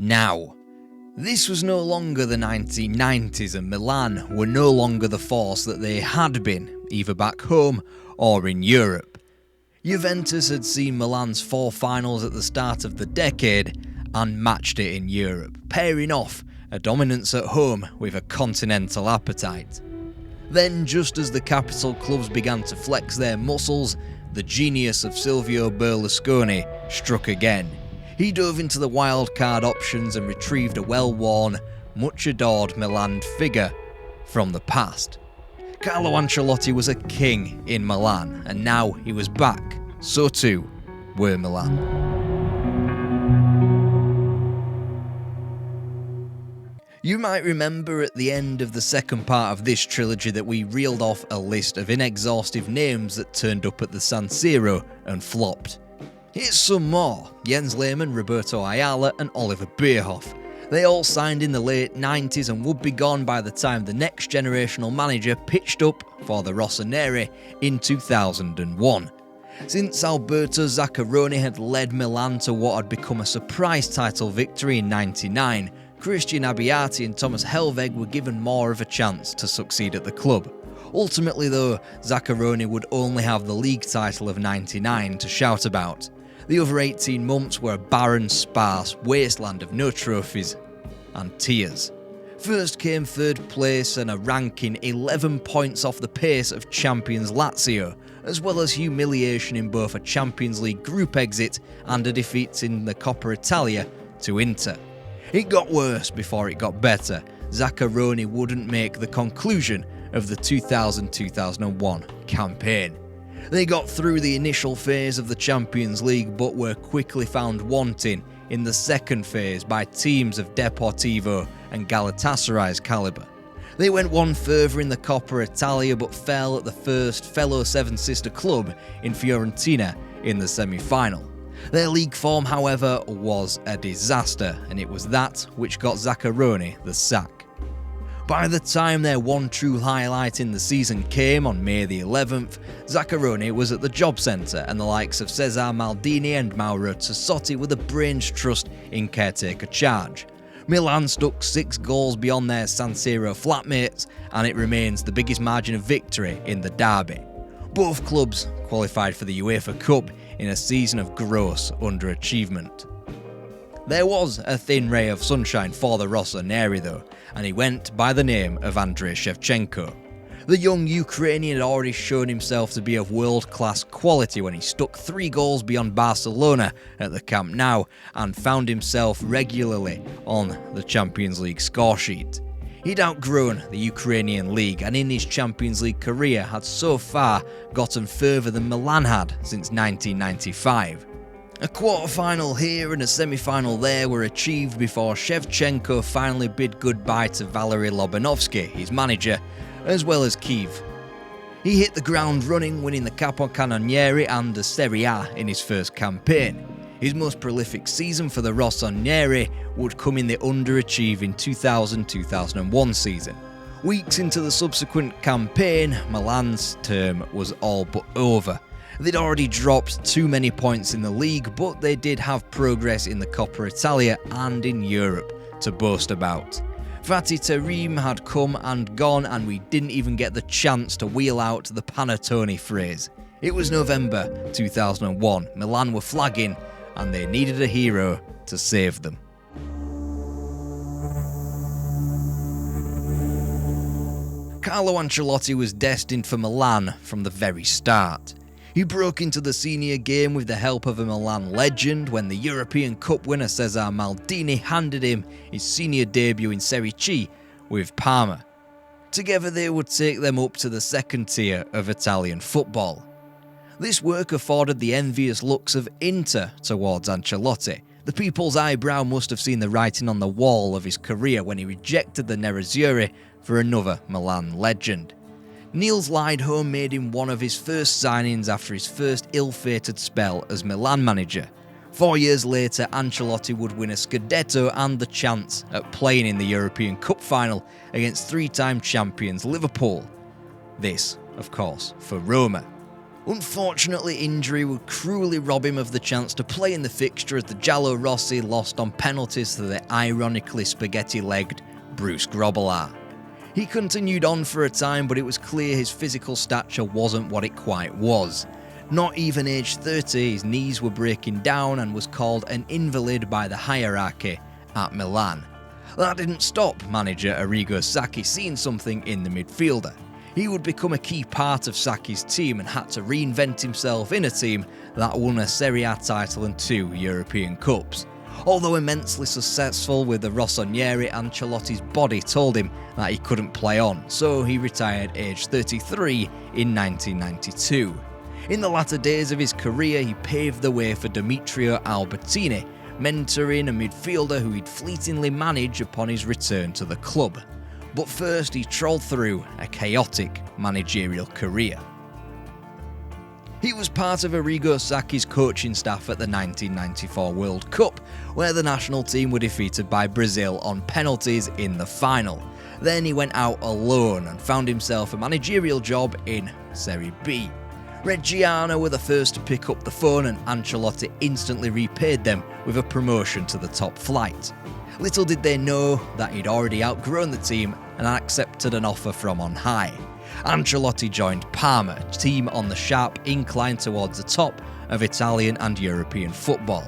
now. This was no longer the 1990s, and Milan were no longer the force that they had been, either back home or in Europe. Juventus had seen Milan's 4 finals at the start of the decade and matched it in Europe, pairing off a dominance at home with a continental appetite. Then, just as the capital clubs began to flex their muscles, the genius of Silvio Berlusconi struck again. He dove into the wildcard options and retrieved a well-worn, much-adored Milan figure from the past. Carlo Ancelotti was a king in Milan, and now he was back. So too were Milan. You might remember at the end of the second part of this trilogy that we reeled off a list of inexhaustive names that turned up at the San Siro and flopped. Here's some more: Jens Lehmann, Roberto Ayala and Oliver Bierhoff. They all signed in the late 90s and would be gone by the time the next generational manager pitched up for the Rossoneri in 2001. Since Alberto Zaccheroni had led Milan to what had become a surprise title victory in '99, Christian Abbiati and Thomas Helveg were given more of a chance to succeed at the club. Ultimately though, Zaccheroni would only have the league title of '99 to shout about. The other 18 months were a barren, sparse wasteland of no trophies and tears. First came third place and a ranking 11 points off the pace of champions Lazio, as well as humiliation in both a Champions League group exit and a defeat in the Coppa Italia to Inter. It got worse before it got better. Zaccheroni wouldn't make the conclusion of the 2000-2001 campaign. They got through the initial phase of the Champions League but were quickly found wanting in the second phase by teams of Deportivo and Galatasaray's calibre. They went one further in the Coppa Italia but fell at the first fellow Seven Sister club in Fiorentina in the semi-final. Their league form, however, was a disaster, and it was that which got Zaccheroni the sack. By the time their one true highlight in the season came on May the 11th, Zaccheroni was at the job centre and the likes of Cesar Maldini and Mauro Tassotti were the brains trust in caretaker charge. Milan stuck 6 goals beyond their San Siro flatmates, and it remains the biggest margin of victory in the derby. Both clubs qualified for the UEFA Cup in a season of gross underachievement. There was a thin ray of sunshine for the Rossoneri though, and he went by the name of Andrei Shevchenko. The young Ukrainian had already shown himself to be of world-class quality when he stuck 3 goals beyond Barcelona at the Camp Nou and found himself regularly on the Champions League scoresheet. He'd outgrown the Ukrainian league and in his Champions League career had so far gotten further than Milan had since 1995. A quarter-final here and a semi-final there were achieved before Shevchenko finally bid goodbye to Valery Lobanovsky, his manager, as well as Kiev. He hit the ground running, winning the Capocannoniere and the Serie A in his first campaign. His most prolific season for the Rossoneri would come in the underachieving 2000-2001 season. Weeks into the subsequent campaign, Milan's term was all but over. They'd already dropped too many points in the league, but they did have progress in the Coppa Italia and in Europe to boast about. Fatih Terim had come and gone, and we didn't even get the chance to wheel out the Panettone phrase. It was November 2001, Milan were flagging, and they needed a hero to save them. Carlo Ancelotti was destined for Milan from the very start. He broke into the senior game with the help of a Milan legend when the European Cup winner Cesar Maldini handed him his senior debut in Serie C with Parma. Together they would take them up to the second tier of Italian football. This work afforded the envious looks of Inter towards Ancelotti. The people's eyebrow must have seen the writing on the wall of his career when he rejected the Nerazzurri for another Milan legend. Niels Liedholm made him one of his first signings after his first ill-fated spell as Milan manager. 4 years later, Ancelotti would win a Scudetto and the chance at playing in the European Cup final against 3-time champions Liverpool. This, of course, for Roma. Unfortunately, injury would cruelly rob him of the chance to play in the fixture as the Giallorossi lost on penalties to the ironically spaghetti-legged Bruce Grobbelaar. He continued on for a time, but it was clear his physical stature wasn't what it quite was. Not even age 30, his knees were breaking down and was called an invalid by the hierarchy at Milan. That didn't stop manager Arrigo Sacchi seeing something in the midfielder. He would become a key part of Sacchi's team and had to reinvent himself in a team that won a Serie A title and 2 European Cups. Although immensely successful with the Rossoneri, Ancelotti's body told him that he couldn't play on, so he retired aged 33 in 1992. In the latter days of his career, he paved the way for Demetrio Albertini, mentoring a midfielder who he'd fleetingly manage upon his return to the club. But first, he trolled through a chaotic managerial career. He was part of Arrigo Sacchi's coaching staff at the 1994 World Cup, where the national team were defeated by Brazil on penalties in the final. Then he went out alone and found himself a managerial job in Serie B. Reggiana were the first to pick up the phone, and Ancelotti instantly repaid them with a promotion to the top flight. Little did they know that he'd already outgrown the team and accepted an offer from on high. Ancelotti joined Parma, a team on the sharp incline towards the top of Italian and European football.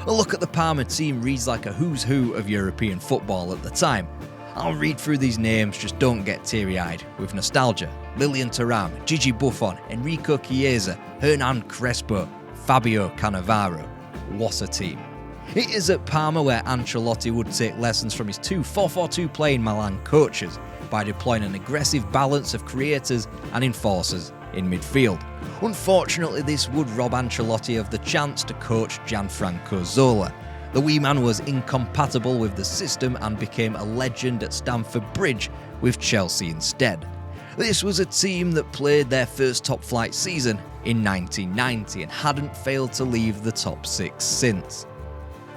A look at the Parma team reads like a who's who of European football at the time. I'll read through these names, just don't get teary-eyed with nostalgia. Lilian Thuram, Gigi Buffon, Enrico Chiesa, Hernan Crespo, Fabio Cannavaro. What a team. It is at Parma where Ancelotti would take lessons from his two 4-4-2 playing Milan coaches by deploying an aggressive balance of creators and enforcers in midfield. Unfortunately, this would rob Ancelotti of the chance to coach Gianfranco Zola. The wee man was incompatible with the system and became a legend at Stamford Bridge with Chelsea instead. This was a team that played their first top-flight season in 1990 and hadn't failed to leave the top 6 since.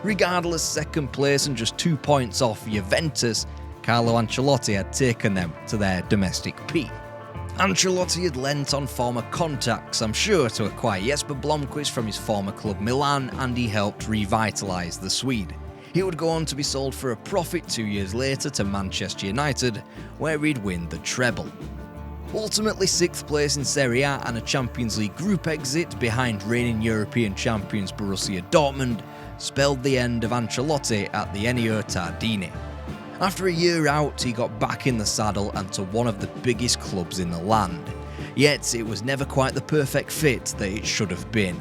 Regardless, second place and just 2 points off Juventus, Carlo Ancelotti had taken them to their domestic peak. Ancelotti had lent on former contacts, I'm sure, to acquire Jesper Blomqvist from his former club Milan, and he helped revitalise the Swede. He would go on to be sold for a profit 2 years later to Manchester United, where he'd win the treble. Ultimately 6th place in Serie A and a Champions League group exit behind reigning European champions Borussia Dortmund spelled the end of Ancelotti at the Ennio Tardini. After a year out, he got back in the saddle and to one of the biggest clubs in the land. Yet it was never quite the perfect fit that it should have been.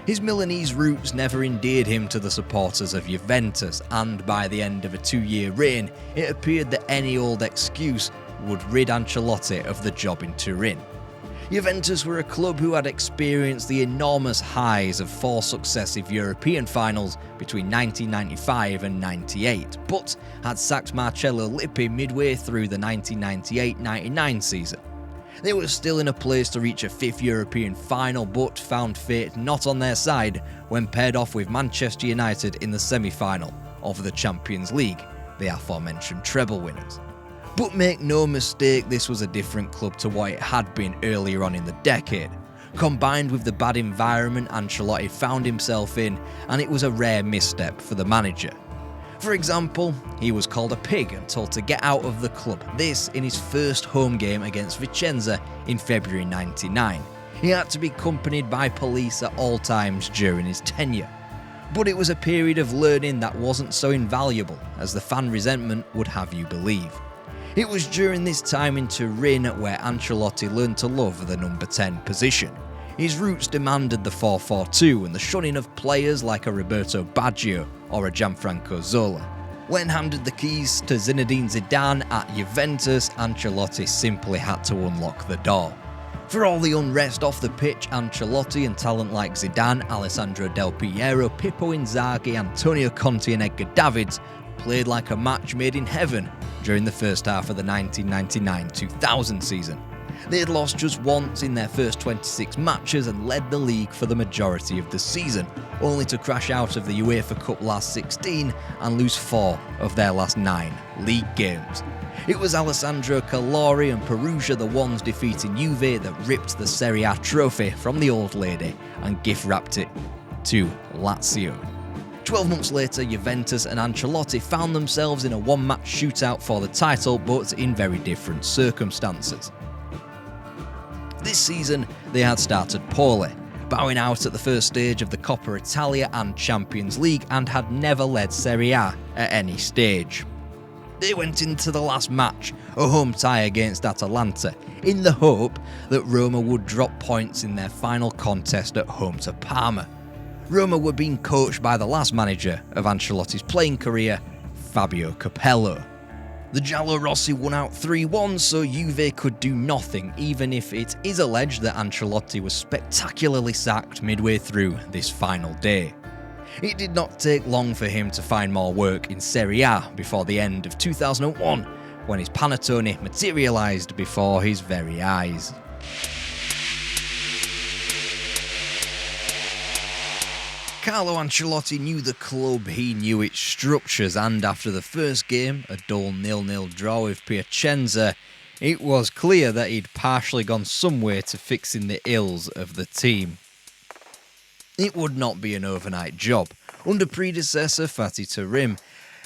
His Milanese roots never endeared him to the supporters of Juventus, and by the end of a 2-year reign, it appeared that any old excuse would rid Ancelotti of the job in Turin. Juventus were a club who had experienced the enormous highs of 4 successive European finals between 1995 and 98, but had sacked Marcello Lippi midway through the 1998-99 season. They were still in a place to reach a 5th European final, but found fate not on their side when paired off with Manchester United in the semi-final of the Champions League, the aforementioned treble winners. But make no mistake, this was a different club to what it had been earlier on in the decade. Combined with the bad environment Ancelotti found himself in, and it was a rare misstep for the manager. For example, he was called a pig and told to get out of the club, this in his first home game against Vicenza in February 99. He had to be accompanied by police at all times during his tenure. But it was a period of learning that wasn't so invaluable as the fan resentment would have you believe. It was during this time in Turin where Ancelotti learned to love the number 10 position. His roots demanded the 4-4-2 and the shunning of players like a Roberto Baggio or a Gianfranco Zola. When handed the keys to Zinedine Zidane at Juventus, Ancelotti simply had to unlock the door. For all the unrest off the pitch, Ancelotti and talent like Zidane, Alessandro Del Piero, Pippo Inzaghi, Antonio Conte and Edgar Davids played like a match made in heaven during the first half of the 1999-2000 season. They had lost just once in their first 26 matches and led the league for the majority of the season, only to crash out of the UEFA Cup last 16 and lose 4 of their last 9 league games. It was Alessandro Calori and Perugia the ones defeating Juve that ripped the Serie A trophy from the old lady and gift-wrapped it to Lazio. 12 months later, Juventus and Ancelotti found themselves in a one-match shootout for the title, but in very different circumstances. This season, they had started poorly, bowing out at the first stage of the Coppa Italia and Champions League, and had never led Serie A at any stage. They went into the last match, a home tie against Atalanta, in the hope that Roma would drop points in their final contest at home to Parma. Roma were being coached by the last manager of Ancelotti's playing career, Fabio Capello. The Giallorossi won out 3-1, so Juve could do nothing, even if it is alleged that Ancelotti was spectacularly sacked midway through this final day. It did not take long for him to find more work in Serie A before the end of 2001, when his panettone materialised before his very eyes. Carlo Ancelotti knew the club, he knew its structures, and after the first game, a dull 0-0 draw with Piacenza, it was clear that he'd partially gone some way to fixing the ills of the team. It would not be an overnight job. Under predecessor Fatih Terim,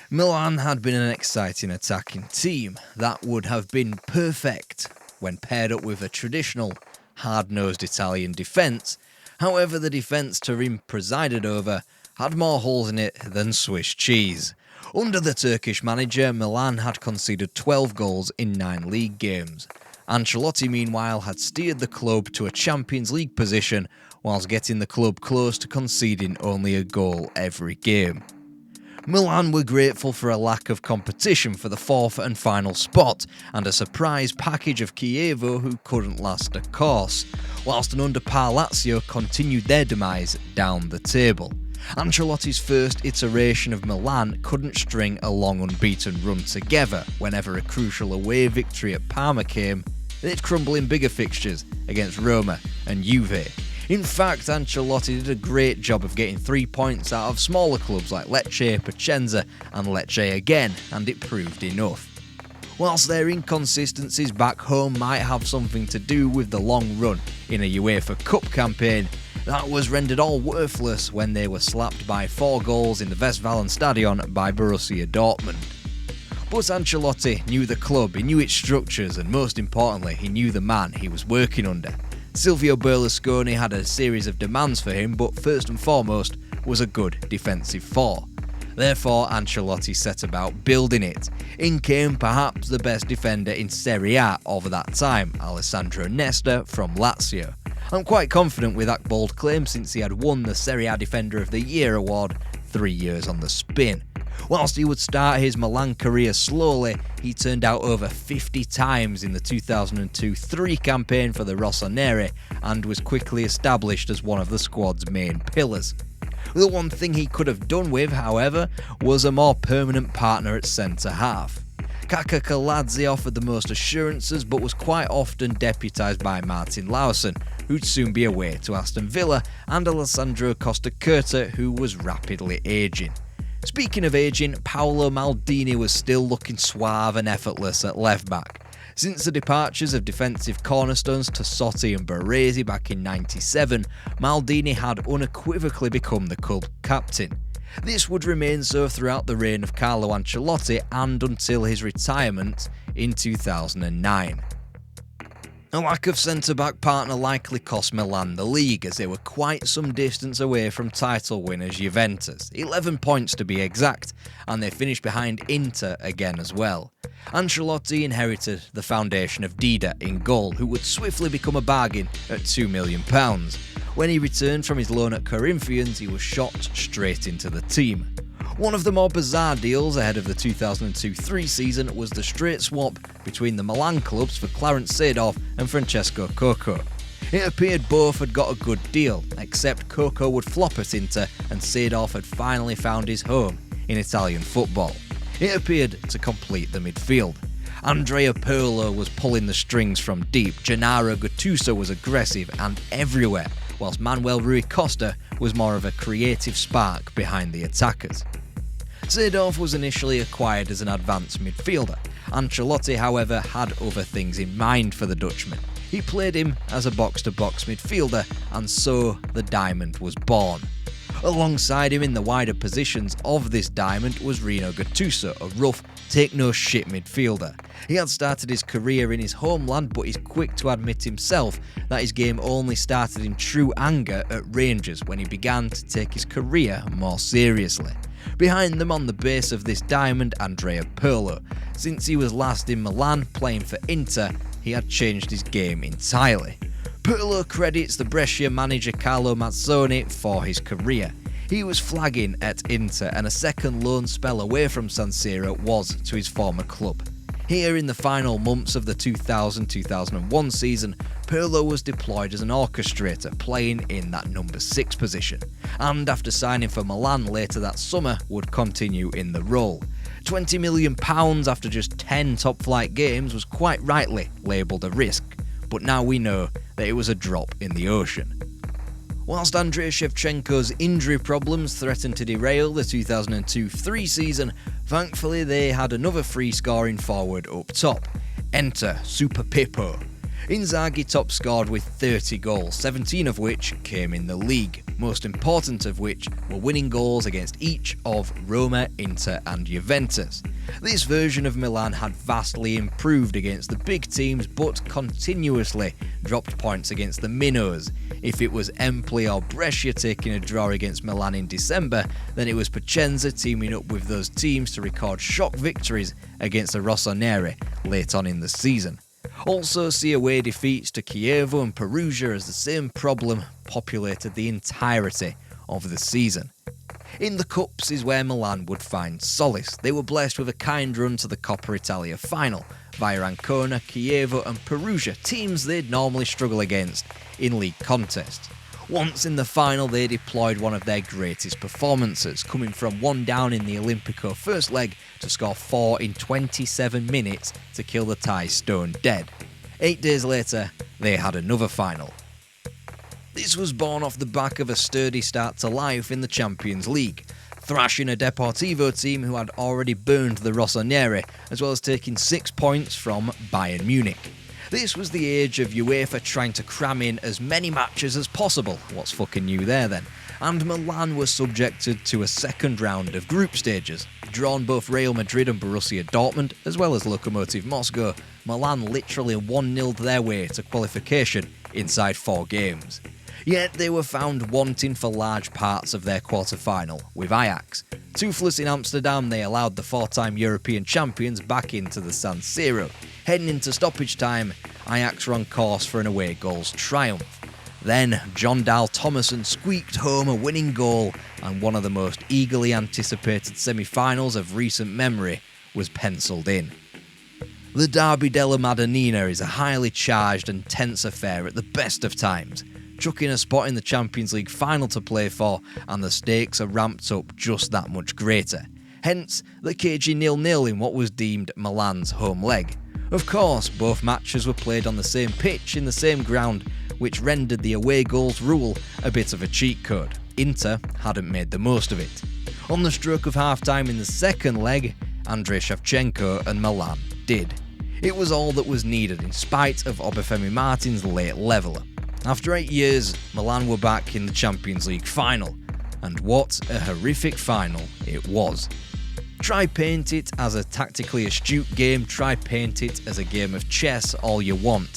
Milan had been an exciting attacking team that would have been perfect when paired up with a traditional, hard-nosed Italian defence. However, the defence Terim presided over had more holes in it than Swiss cheese. Under the Turkish manager, Milan had conceded 12 goals in 9 league games. Ancelotti, meanwhile, had steered the club to a Champions League position whilst getting the club close to conceding only a goal every game. Milan were grateful for a lack of competition for the fourth and final spot, and a surprise package of Chievo who couldn't last a course, whilst an under-par Lazio continued their demise down the table. Ancelotti's first iteration of Milan couldn't string a long unbeaten run together whenever a crucial away victory at Parma came. They'd crumble in bigger fixtures against Roma and Juve. In fact, Ancelotti did a great job of getting 3 points out of smaller clubs like Lecce, Piacenza and Lecce again, and it proved enough. Whilst their inconsistencies back home might have something to do with the long run in a UEFA Cup campaign, that was rendered all worthless when they were slapped by 4 goals in the Westfalenstadion by Borussia Dortmund. But Ancelotti knew the club, he knew its structures, and most importantly, he knew the man he was working under. Silvio Berlusconi had a series of demands for him, but first and foremost was a good defensive four. Therefore, Ancelotti set about building it. In came perhaps the best defender in Serie A over that time, Alessandro Nesta from Lazio. I'm quite confident with that bold claim since he had won the Serie A Defender of the Year award 3 years on the spin. Whilst he would start his Milan career slowly, he turned out over 50 times in the 2002-03 campaign for the Rossoneri and was quickly established as one of the squad's main pillars. The one thing he could have done with, however, was a more permanent partner at centre-half. Kaka Kaladze offered the most assurances but was quite often deputised by Martin Laursen, who'd soon be away to Aston Villa, and Alessandro Costacurta, who was rapidly ageing. Speaking of ageing, Paolo Maldini was still looking suave and effortless at left-back. Since the departures of defensive cornerstones Tassotti and Baresi back in '97, Maldini had unequivocally become the club captain. This would remain so throughout the reign of Carlo Ancelotti and until his retirement in 2009. A lack of centre-back partner likely cost Milan the league, as they were quite some distance away from title winners Juventus, 11 points to be exact, and they finished behind Inter again as well. Ancelotti inherited the foundation of Dida in goal, who would swiftly become a bargain at £2 million. When he returned from his loan at Corinthians, he was shot straight into the team. One of the more bizarre deals ahead of the 2002-03 season was the straight swap between the Milan clubs for Clarence Seedorf and Francesco Coco. It appeared both had got a good deal, except Coco would flop at Inter and Seedorf had finally found his home in Italian football. It appeared to complete the midfield. Andrea Pirlo was pulling the strings from deep, Gennaro Gattuso was aggressive and everywhere, whilst Manuel Rui Costa was more of a creative spark behind the attackers. Seedorf was initially acquired as an advanced midfielder. Ancelotti, however, had other things in mind for the Dutchman. He played him as a box-to-box midfielder, and so the diamond was born. Alongside him in the wider positions of this diamond was Rino Gattuso, a rough, take-no-shit midfielder. He had started his career in his homeland, but is quick to admit himself that his game only started in true anger at Rangers when he began to take his career more seriously. Behind them on the base of this diamond, Andrea Pirlo. Since he was last in Milan playing for Inter, he had changed his game entirely. Pirlo credits the Brescia manager Carlo Ancelotti for his career. He was flagging at Inter, and a second loan spell away from San Siro was to his former club. Here in the final months of the 2000-2001 season, Pirlo was deployed as an orchestrator, playing in that number 6 position, and after signing for Milan later that summer would continue in the role. £20 million after just 10 top-flight games was quite rightly labelled a risk, but now we know that it was a drop in the ocean. Whilst Andrei Shevchenko's injury problems threatened to derail the 2002-03 season, thankfully they had another free-scoring forward up top. Enter Super Pippo. Inzaghi top scored with 30 goals, 17 of which came in the league, most important of which were winning goals against each of Roma, Inter and Juventus. This version of Milan had vastly improved against the big teams, but continuously dropped points against the minnows. If it was Empoli or Brescia taking a draw against Milan in December, then it was Piacenza teaming up with those teams to record shock victories against the Rossoneri late on in the season. Also see away defeats to Chievo and Perugia, as the same problem populated the entirety of the season. In the Cups is where Milan would find solace. They were blessed with a kind run to the Coppa Italia final, via Ancona, Chievo and Perugia, teams they'd normally struggle against in league contests. Once in the final, they deployed one of their greatest performances, coming from 1 down in the Olimpico first leg to score 4 in 27 minutes to kill the tie stone dead. 8 days later, they had another final. This was born off the back of a sturdy start to life in the Champions League, thrashing a Deportivo team who had already burned the Rossoneri, as well as taking 6 points from Bayern Munich. This was the age of UEFA trying to cram in as many matches as possible. What's fucking new there then? And Milan was subjected to a second round of group stages. Drawn both Real Madrid and Borussia Dortmund, as well as Lokomotiv Moscow, Milan literally 1-0'd their way to qualification inside 4 games. Yet they were found wanting for large parts of their quarter-final with Ajax. Toothless in Amsterdam, they allowed the 4-time European champions back into the San Siro. Heading into stoppage time, Ajax were on course for an away goals triumph. Then John Dahl Tomasson squeaked home a winning goal, and one of the most eagerly anticipated semi-finals of recent memory was penciled in. The Derby della Madonnina is a highly charged and tense affair at the best of times. Chucking a spot in the Champions League final to play for, and the stakes are ramped up just that much greater. Hence, the cagey 0-0 in what was deemed Milan's home leg. Of course, both matches were played on the same pitch in the same ground, which rendered the away goals rule a bit of a cheat code. Inter hadn't made the most of it. On the stroke of half-time in the second leg, Andrei Shevchenko and Milan did. It was all that was needed in spite of Obafemi Martin's late leveller. After 8 years, Milan were back in the Champions League final, and what a horrific final it was. Try paint it as a tactically astute game, try paint it as a game of chess all you want.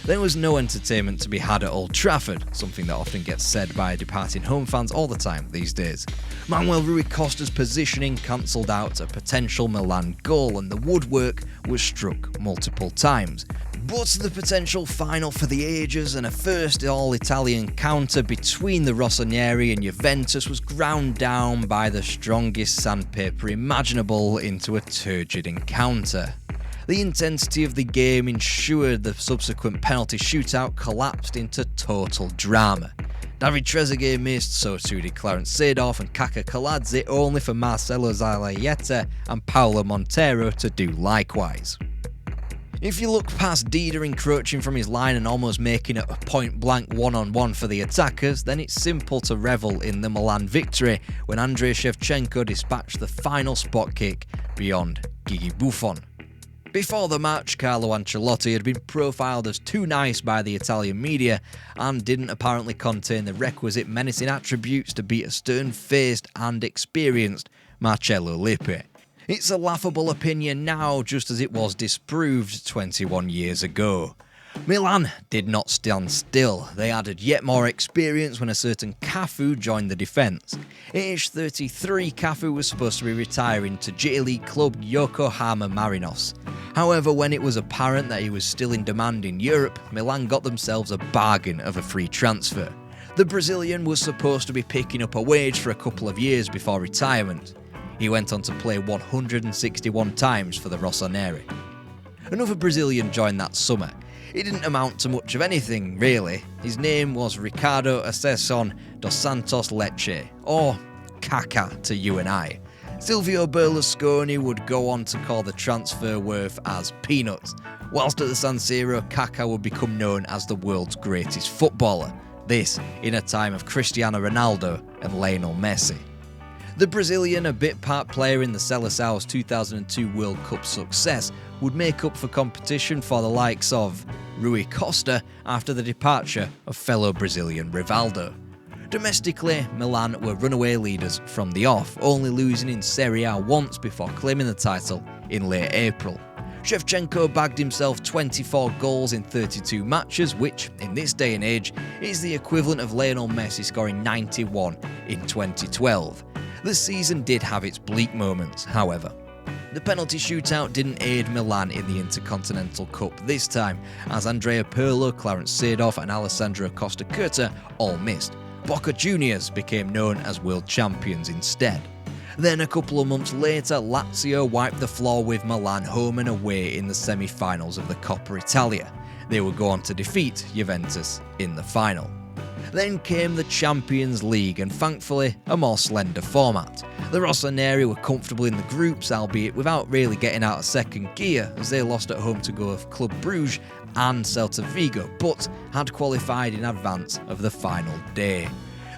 There was no entertainment to be had at Old Trafford, something that often gets said by departing home fans all the time these days. Manuel Rui Costa's positioning cancelled out a potential Milan goal, and the woodwork was struck multiple times. But the potential final for the ages and a first all-Italian counter between the Rossoneri and Juventus was ground down by the strongest sandpaper imaginable into a turgid encounter. The intensity of the game ensured the subsequent penalty shootout collapsed into total drama. David Trezeguet missed, so too did Clarence Seedorf and Kaka Kaladze, only for Marcelo Zalayeta and Paulo Montero to do likewise. If you look past Dida encroaching from his line and almost making it a point-blank one-on-one for the attackers, then it's simple to revel in the Milan victory when Andrei Shevchenko dispatched the final spot kick beyond Gigi Buffon. Before the match, Carlo Ancelotti had been profiled as too nice by the Italian media and didn't apparently contain the requisite menacing attributes to beat a stern-faced and experienced Marcello Lippi. It's a laughable opinion now, just as it was disproved 21 years ago. Milan did not stand still. They added yet more experience when a certain Cafu joined the defence. Aged 33, Cafu was supposed to be retiring to J-League club Yokohama Marinos. However, when it was apparent that he was still in demand in Europe, Milan got themselves a bargain of a free transfer. The Brazilian was supposed to be picking up a wage for a couple of years before retirement. He went on to play 161 times for the Rossoneri. Another Brazilian joined that summer. It didn't amount to much of anything, really. His name was Ricardo Ascension dos Santos Lecce, or Kaká to you and I. Silvio Berlusconi would go on to call the transfer worth as peanuts, whilst at the San Siro, Kaká would become known as the world's greatest footballer. This in a time of Cristiano Ronaldo and Lionel Messi. The Brazilian, a bit-part player in the Seleção's 2002 World Cup success, would make up for competition for the likes of Rui Costa after the departure of fellow Brazilian Rivaldo. Domestically, Milan were runaway leaders from the off, only losing in Serie A once before claiming the title in late April. Shevchenko bagged himself 24 goals in 32 matches, which, in this day and age, is the equivalent of Lionel Messi scoring 91 in 2012. The season did have its bleak moments, however. The penalty shootout didn't aid Milan in the Intercontinental Cup this time, as Andrea Pirlo, Clarence Seedorf and Alessandro Costa Curta all missed. Boca Juniors became known as world champions instead. Then a couple of months later, Lazio wiped the floor with Milan home and away in the semi-finals of the Coppa Italia. They would go on to defeat Juventus in the final. Then came the Champions League, and thankfully a more slender format. The Rossoneri were comfortable in the groups, albeit without really getting out of second gear, as they lost at home to go of Club Brugge and Celta Vigo, but had qualified in advance of the final day.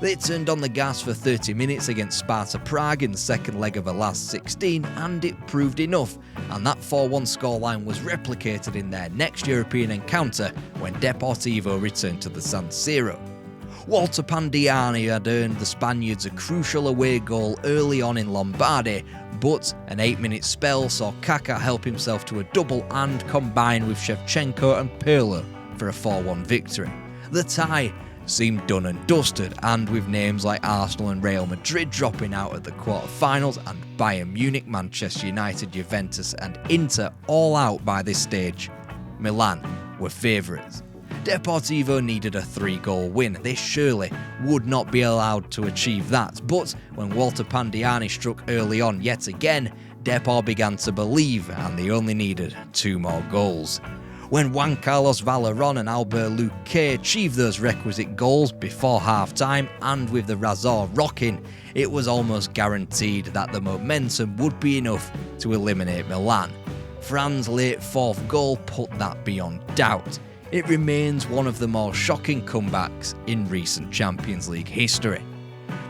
They turned on the gas for 30 minutes against Sparta Prague in the second leg of the last 16, and it proved enough, and that 4-1 scoreline was replicated in their next European encounter when Deportivo returned to the San Siro. Walter Pandiani had earned the Spaniards a crucial away goal early on in Lombardy, but an 8-minute spell saw Kaká help himself to a double and combine with Shevchenko and Pirlo for a 4-1 victory. The tie seemed done and dusted, and with names like Arsenal and Real Madrid dropping out at the quarter-finals and Bayern Munich, Manchester United, Juventus and Inter all out by this stage, Milan were favourites. Deportivo needed a 3-goal win. They surely would not be allowed to achieve that, but when Walter Pandiani struck early on yet again, Depor began to believe, and they only needed 2 more goals. When Juan Carlos Valeron and Albert Luque achieved those requisite goals before half-time, and with the Razor rocking, it was almost guaranteed that the momentum would be enough to eliminate Milan. Fran's late 4th goal put that beyond doubt. It remains one of the more shocking comebacks in recent Champions League history.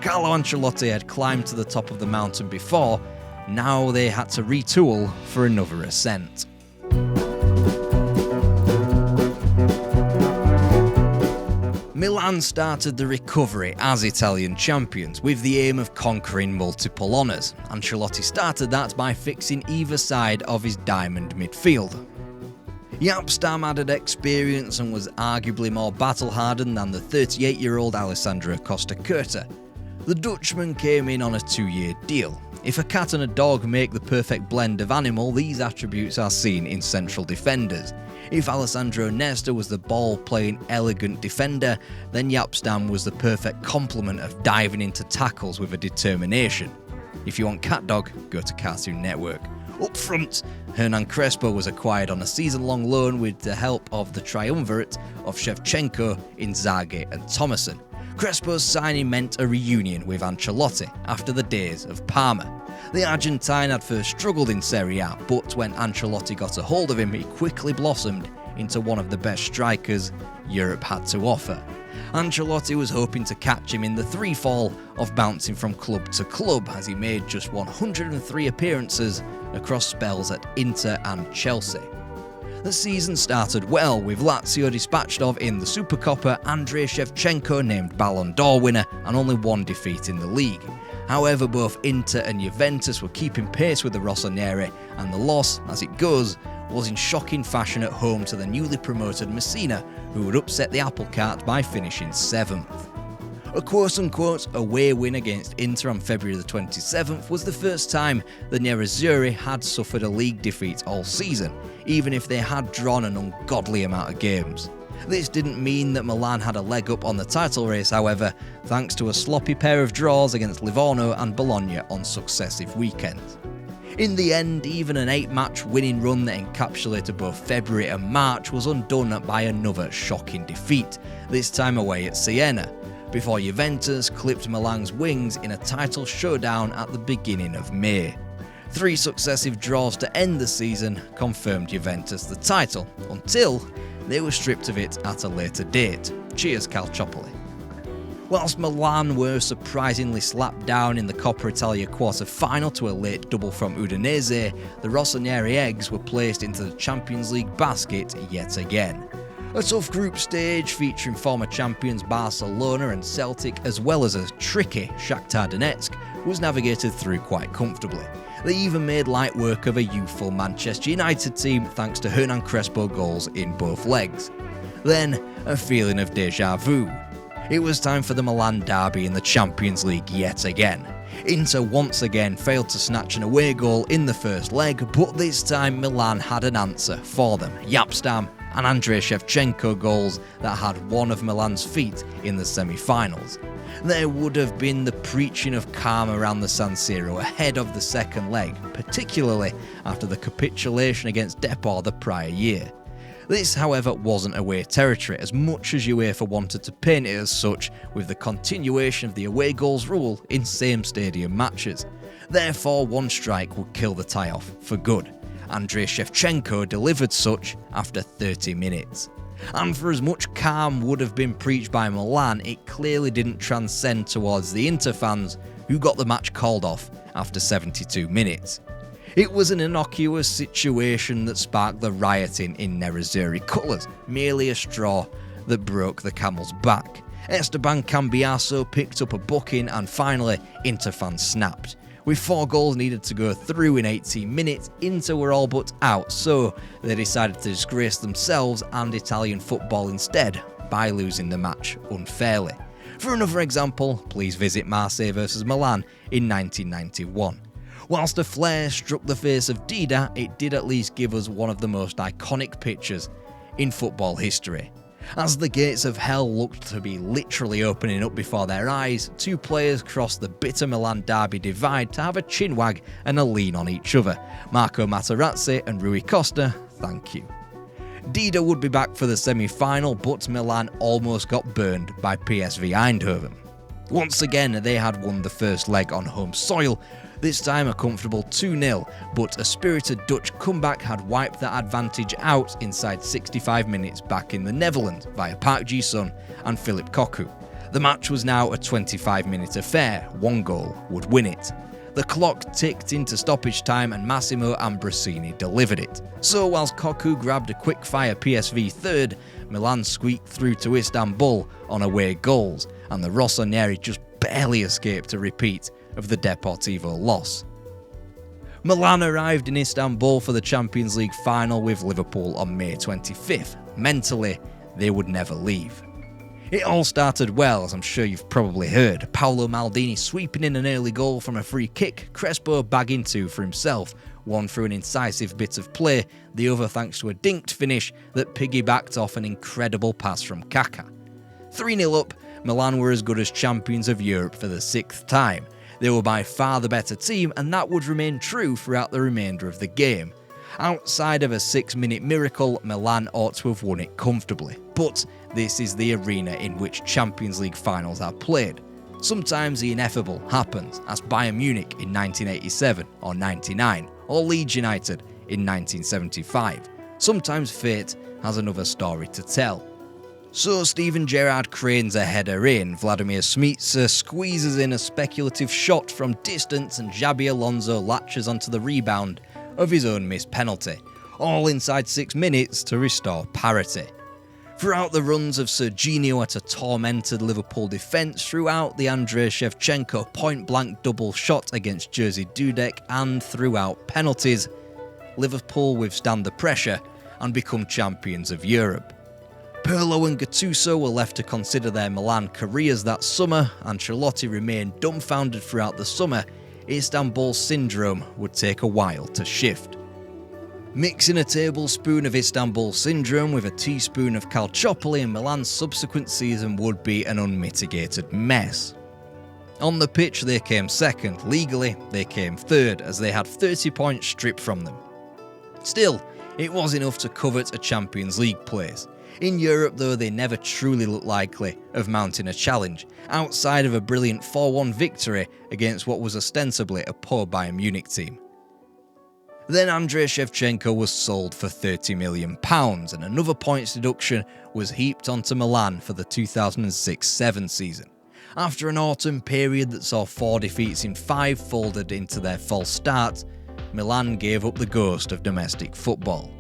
Carlo Ancelotti had climbed to the top of the mountain before, now they had to retool for another ascent. Milan started the recovery as Italian champions with the aim of conquering multiple honours. Ancelotti started that by fixing either side of his diamond midfield. Jaap Stam added experience and was arguably more battle-hardened than the 38-year-old Alessandro Costa Curta. The Dutchman came in on a 2-year deal. If a cat and a dog make the perfect blend of animal, these attributes are seen in central defenders. If Alessandro Nesta was the ball-playing, elegant defender, then Jaap Stam was the perfect complement of diving into tackles with a determination. If you want cat dog, go to Cartoon Network. Up front, Hernan Crespo was acquired on a season-long loan with the help of the triumvirate of Shevchenko, Inzaghi and Thomasson. Crespo's signing meant a reunion with Ancelotti after the days of Parma. The Argentine had first struggled in Serie A, but when Ancelotti got a hold of him, he quickly blossomed into one of the best strikers Europe had to offer. Ancelotti was hoping to catch him in the freefall of bouncing from club to club, as he made just 103 appearances across spells at Inter and Chelsea. The season started well, with Lazio dispatched of in the Supercoppa, Andrei Shevchenko named Ballon d'Or winner, and only one defeat in the league. However, both Inter and Juventus were keeping pace with the Rossoneri, and the loss, as it goes, was in shocking fashion at home to the newly promoted Messina, who would upset the apple cart by finishing 7th. A quote-unquote away win against Inter on February the 27th was the first time the Nerazzurri had suffered a league defeat all season, even if they had drawn an ungodly amount of games. This didn't mean that Milan had a leg up on the title race, however, thanks to a sloppy pair of draws against Livorno and Bologna on successive weekends. In the end, even an 8-match winning run that encapsulated both February and March was undone by another shocking defeat, this time away at Siena, before Juventus clipped Milan's wings in a title showdown at the beginning of May. 3 successive draws to end the season confirmed Juventus the title, until they were stripped of it at a later date. Cheers, Calciopoli. Whilst Milan were surprisingly slapped down in the Coppa Italia quarter-final to a late double from Udinese, the Rossoneri eggs were placed into the Champions League basket yet again. A tough group stage featuring former champions Barcelona and Celtic, as well as a tricky Shakhtar Donetsk, was navigated through quite comfortably. They even made light work of a youthful Manchester United team thanks to Hernan Crespo goals in both legs. Then, a feeling of déjà vu. It was time for the Milan derby in the Champions League yet again. Inter once again failed to snatch an away goal in the first leg, but this time Milan had an answer for them. Yapstam and Andrei Shevchenko goals that had one of Milan's feet in the semi-finals. There would have been the preaching of calm around the San Siro ahead of the second leg, particularly after the capitulation against Depor the prior year. This, however, wasn't away territory, as much as UEFA wanted to paint it as such, with the continuation of the away goals rule in same stadium matches. Therefore, one strike would kill the tie-off for good. Andrei Shevchenko delivered such after 30 minutes. And for as much calm would have been preached by Milan, it clearly didn't transcend towards the Inter fans, who got the match called off after 72 minutes. It was an innocuous situation that sparked the rioting in Nerazzurri colours, merely a straw that broke the camel's back. Esteban Cambiaso picked up a booking, and finally, Inter fans snapped. With 4 goals needed to go through in 18 minutes, Inter were all but out, so they decided to disgrace themselves and Italian football instead by losing the match unfairly. For another example, please visit Marseille vs Milan in 1991. Whilst a flare struck the face of Dida, it did at least give us one of the most iconic pictures in football history. As the gates of hell looked to be literally opening up before their eyes, 2 players crossed the bitter Milan derby divide to have a chinwag and a lean on each other. Marco Materazzi and Rui Costa, thank you. Dida would be back for the semi-final, but Milan almost got burned by PSV Eindhoven. Once again, they had won the first leg on home soil, this time a comfortable 2-0, but a spirited Dutch comeback had wiped that advantage out inside 65 minutes back in the Netherlands via Park Ji-sung and Philip Cocu. The match was now a 25-minute affair, 1 goal would win it. The clock ticked into stoppage time and Massimo Ambrosini delivered it. So whilst Cocu grabbed a quick-fire PSV third, Milan squeaked through to Istanbul on away goals, and the Rossoneri just barely escaped a repeat of the Deportivo loss. Milan arrived in Istanbul for the Champions League final with Liverpool on May 25th. Mentally, they would never leave. It all started well, as I'm sure you've probably heard. Paolo Maldini sweeping in an early goal from a free kick, Crespo bagging 2 for himself, one through an incisive bit of play, the other thanks to a dinked finish that piggybacked off an incredible pass from Kaká. 3-0 up, Milan were as good as champions of Europe for the 6th time. They were by far the better team, and that would remain true throughout the remainder of the game. Outside of a 6-minute miracle, Milan ought to have won it comfortably. But this is the arena in which Champions League finals are played. Sometimes the ineffable happens, as Bayern Munich in 1987 or 99, or Leeds United in 1975. Sometimes fate has another story to tell. So Steven Gerrard cranes a header in, Vladimir Smicer squeezes in a speculative shot from distance, and Xabi Alonso latches onto the rebound of his own missed penalty, all inside 6 minutes to restore parity. Throughout the runs of Serginho at a tormented Liverpool defence, throughout the Andrei Shevchenko point-blank double shot against Jerzy Dudek, and throughout penalties, Liverpool withstand the pressure and become champions of Europe. Pirlo and Gattuso were left to consider their Milan careers that summer. Ancelotti remained dumbfounded throughout the summer. Istanbul syndrome would take a while to shift. Mixing a tablespoon of Istanbul syndrome with a teaspoon of Calciopoli in Milan's subsequent season would be an unmitigated mess. On the pitch they came second, legally they came third, as they had 30 points stripped from them. Still, it was enough to covet a Champions League place. In Europe though, they never truly looked likely of mounting a challenge, outside of a brilliant 4-1 victory against what was ostensibly a poor Bayern Munich team. Then Andrei Shevchenko was sold for £30 million, and another points deduction was heaped onto Milan for the 2006-07 season. After an autumn period that saw 4 defeats in 5 folded into their false start, Milan gave up the ghost of domestic football.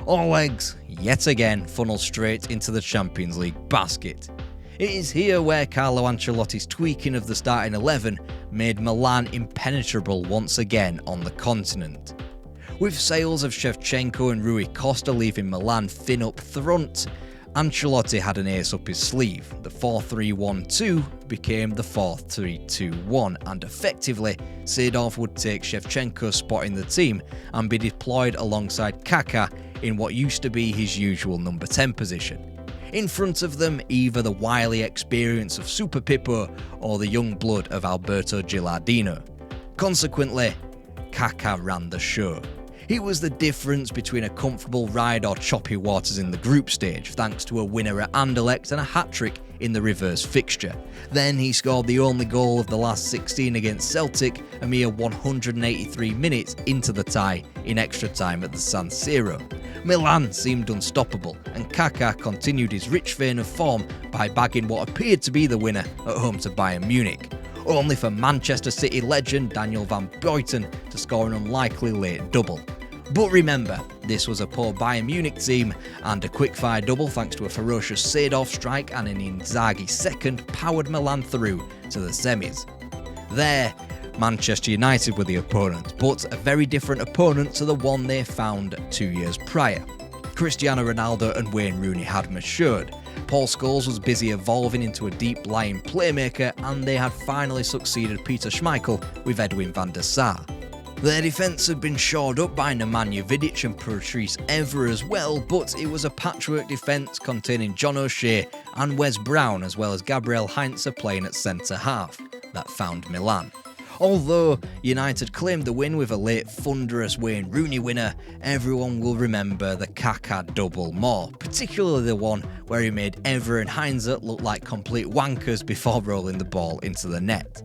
All eggs, yet again, funneled straight into the Champions League basket. It is here where Carlo Ancelotti's tweaking of the starting 11 made Milan impenetrable once again on the continent. With sales of Shevchenko and Rui Costa leaving Milan thin up front, Ancelotti had an ace up his sleeve. The 4-3-1-2 became the 4-3-2-1, and effectively, Seedorf would take Shevchenko's spot in the team and be deployed alongside Kaká in what used to be his usual number 10 position. In front of them, either the wily experience of Super Pippo or the young blood of Alberto Gilardino. Consequently, Kaká ran the show. He was the difference between a comfortable ride or choppy waters in the group stage, thanks to a winner at Anderlecht and a hat-trick in the reverse fixture. Then he scored the only goal of the last 16 against Celtic, a mere 183 minutes into the tie in extra time at the San Siro. Milan seemed unstoppable, and Kaká continued his rich vein of form by bagging what appeared to be the winner at home to Bayern Munich, only for Manchester City legend Daniel van Buiten to score an unlikely late double. But remember, this was a poor Bayern Munich team, and a quick-fire double thanks to a ferocious Seedorf strike and an Inzaghi second powered Milan through to the semis. There, Manchester United were the opponent, but a very different opponent to the one they found 2 years prior. Cristiano Ronaldo and Wayne Rooney had matured. Paul Scholes was busy evolving into a deep-lying playmaker, and they had finally succeeded Peter Schmeichel with Edwin van der Sar. Their defence had been shored up by Nemanja Vidic and Patrice Evra as well, but it was a patchwork defence containing John O'Shea and Wes Brown, as well as Gabriel Heinze playing at centre-half, that found Milan. Although United claimed the win with a late thunderous Wayne Rooney winner, everyone will remember the Kaká double more, particularly the one where he made Evra and Heinze look like complete wankers before rolling the ball into the net.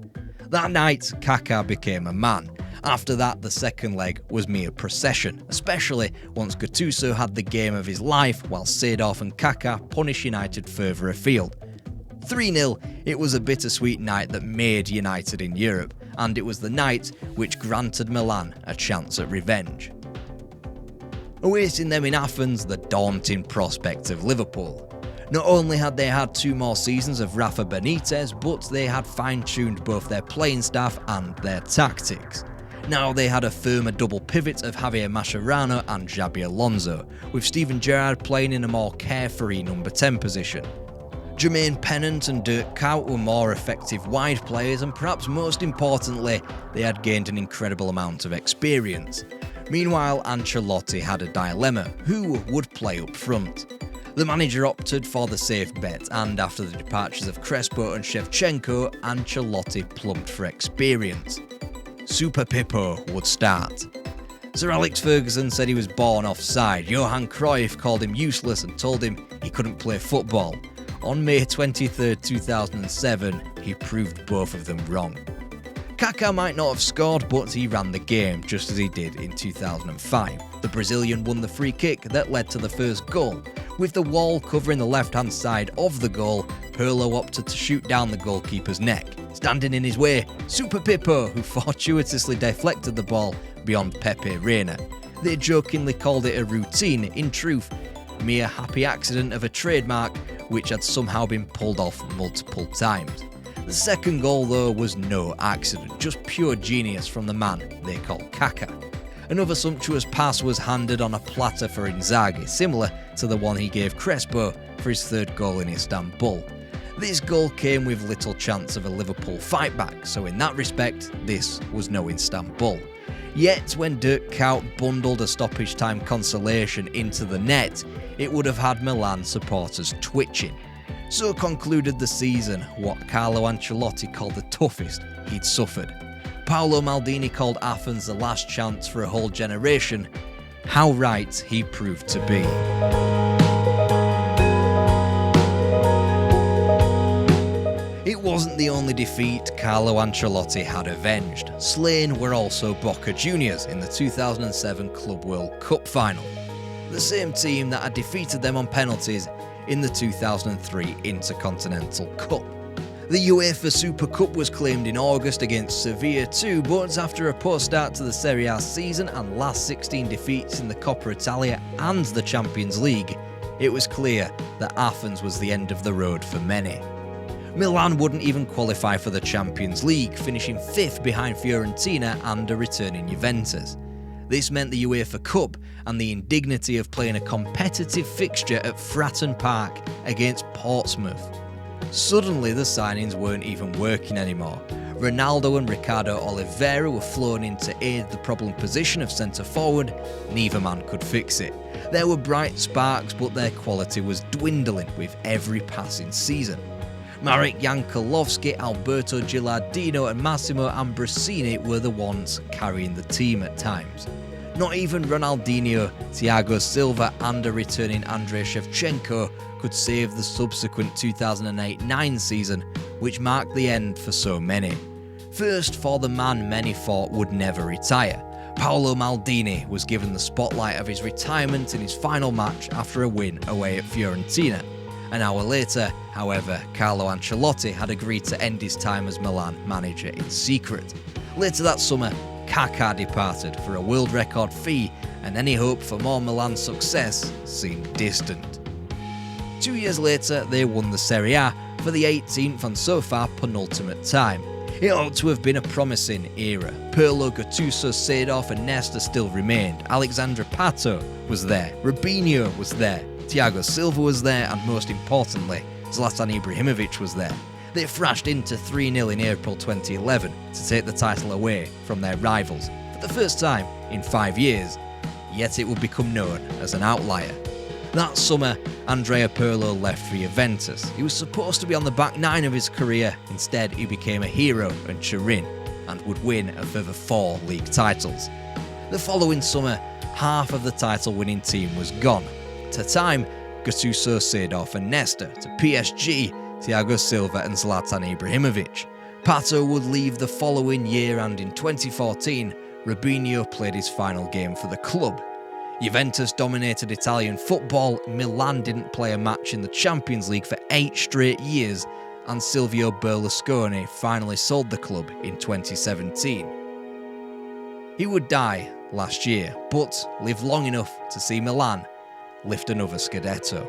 That night, Kaká became a man. After that, the second leg was mere procession, especially once Gattuso had the game of his life while Seedorf and Kaká punished United further afield. 3-0, it was a bittersweet night that made United in Europe, and it was the night which granted Milan a chance at revenge. Awaiting them in Athens, the daunting prospect of Liverpool. Not only had they had 2 more seasons of Rafa Benitez, but they had fine-tuned both their playing staff and their tactics. Now they had a firmer double pivot of Javier Mascherano and Xabi Alonso, with Steven Gerrard playing in a more carefree number 10 position. Jermaine Pennant and Dirk Kuyt were more effective wide players, and perhaps most importantly, they had gained an incredible amount of experience. Meanwhile, Ancelotti had a dilemma: who would play up front? The manager opted for the safe bet, and after the departures of Crespo and Shevchenko, Ancelotti plumped for experience. Super Pippo would start. Sir Alex Ferguson said he was born offside. Johan Cruyff called him useless and told him he couldn't play football. On May 23, 2007, he proved both of them wrong. Kaká might not have scored, but he ran the game just as he did in 2005. The Brazilian won the free kick that led to the first goal. With the wall covering the left-hand side of the goal, Pirlo opted to shoot down the goalkeeper's neck. Standing in his way, Super Pippo, who fortuitously deflected the ball beyond Pepe Reina. They jokingly called it a routine, in truth, mere happy accident of a trademark which had somehow been pulled off multiple times. The second goal, though, was no accident, just pure genius from the man they call Kaká. Another sumptuous pass was handed on a platter for Inzaghi, similar to the one he gave Crespo for his third goal in Istanbul. This goal came with little chance of a Liverpool fight back, so in that respect, this was no Istanbul. Yet, when Dirk Kuyt bundled a stoppage time consolation into the net, it would have had Milan supporters twitching. So concluded the season, what Carlo Ancelotti called the toughest he'd suffered. Paolo Maldini called Athens the last chance for a whole generation. How right he proved to be. It wasn't the only defeat Carlo Ancelotti had avenged. Slain were also Boca Juniors in the 2007 Club World Cup final. The same team that had defeated them on penalties in the 2003 Intercontinental Cup. The UEFA Super Cup was claimed in August against Sevilla too, but after a poor start to the Serie A season and last 16 defeats in the Coppa Italia and the Champions League, it was clear that Athens was the end of the road for many. Milan wouldn't even qualify for the Champions League, finishing 5th behind Fiorentina and a returning Juventus. This meant the UEFA Cup and the indignity of playing a competitive fixture at Fratton Park against Portsmouth. Suddenly the signings weren't even working anymore. Ronaldo and Ricardo Oliveira were flown in to aid the problem position of centre forward. Neither man could fix it. There were bright sparks, but their quality was dwindling with every passing season. Marek Jankulovski, Alberto Gilardino and Massimo Ambrosini were the ones carrying the team at times. Not even Ronaldinho, Thiago Silva and a returning Andrei Shevchenko could save the subsequent 2008-09 season, which marked the end for so many. First, for the man many thought would never retire. Paolo Maldini was given the spotlight of his retirement in his final match after a win away at Fiorentina. An hour later, however, Carlo Ancelotti had agreed to end his time as Milan manager in secret. Later that summer, Kaká departed for a world record fee, and any hope for more Milan success seemed distant. 2 years later, they won the Serie A for the 18th and so far penultimate time. It ought to have been a promising era. Pirlo, Gattuso, Seedorf and Nesta still remained. Alexandre Pato was there. Robinho was there. Thiago Silva was there, and most importantly, Zlatan Ibrahimovic was there. They thrashed into 3-0 in April 2011 to take the title away from their rivals for the first time in 5 years, yet it would become known as an outlier. That summer, Andrea Pirlo left for Juventus. He was supposed to be on the back nine of his career. Instead, he became a hero and Turin and would win a further 4 league titles. The following summer, half of the title-winning team was gone. To time, Gattuso, Seedorf and Nesta. To PSG, Thiago Silva and Zlatan Ibrahimovic. Pato would leave the following year, and in 2014, Robinho played his final game for the club. Juventus dominated Italian football, Milan didn't play a match in the Champions League for 8 straight years, and Silvio Berlusconi finally sold the club in 2017. He would die last year, but live long enough to see Milan lift another Scudetto.